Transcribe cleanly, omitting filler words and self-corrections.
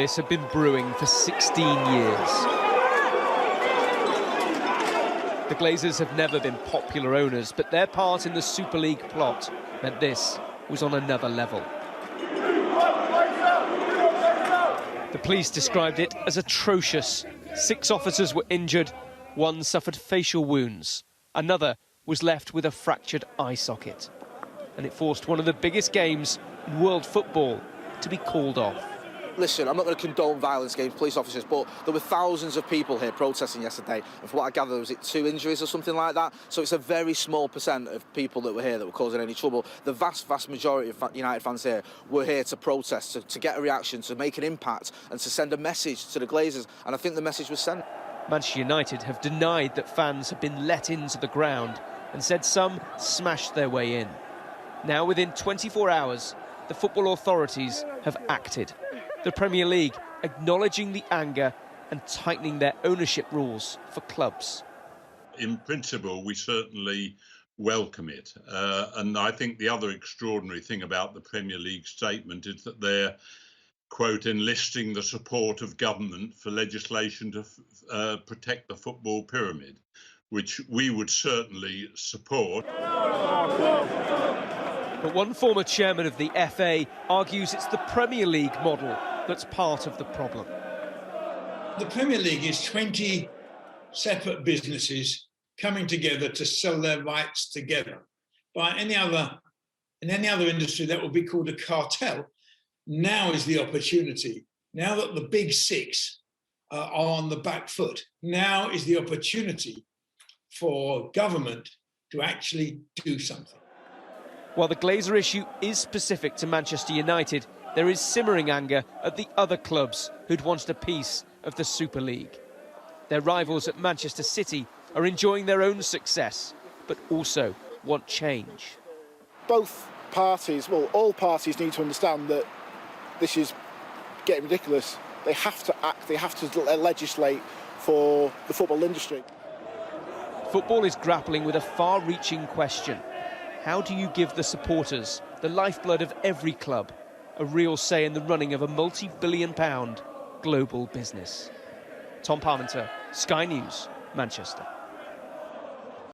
This had been brewing for 16 years. The Glazers have never been popular owners, but their part in the Super League plot meant this was on another level. The police described it as atrocious. 6 officers were injured, 1 suffered facial wounds, another was left with a fractured eye socket. And it forced one of the biggest games in world football to be called off. Listen, I'm not going to condone violence against police officers, but there were thousands of people here protesting yesterday, and from what I gather, was it 2 injuries or something like that? So it's a very small percent of people that were here that were causing any trouble. The vast majority of United fans here were here to protest, to get a reaction, to make an impact, and to send a message to the Glazers, and I think the message was sent. Manchester United have denied that fans have been let into the ground and said some smashed their way in. Now, within 24 hours, the football authorities have acted. The Premier League acknowledging the anger and tightening their ownership rules for clubs. In principle, we certainly welcome it. And I think the other extraordinary thing about the Premier League statement is that they're, quote, enlisting the support of government for legislation to protect the football pyramid, which we would certainly support. But one former chairman of the FA argues it's the Premier League model that's part of the problem. The Premier League is 20 separate businesses coming together to sell their rights together. In any other industry, that would be called a cartel. Now is the opportunity. Now that the big 6 are on the back foot, now is the opportunity for government to actually do something. While the Glazer issue is specific to Manchester United, there is simmering anger at the other clubs who'd wanted a piece of the Super League. Their rivals at Manchester City are enjoying their own success, but also want change. Both parties, well, all parties need to understand that this is getting ridiculous. They have to act, they have to legislate for the football industry. Football is grappling with a far-reaching question. How do you give the supporters, the lifeblood of every club, a real say in the running of a multi-billion-pound global business? Tom Parmenter, Sky News, Manchester.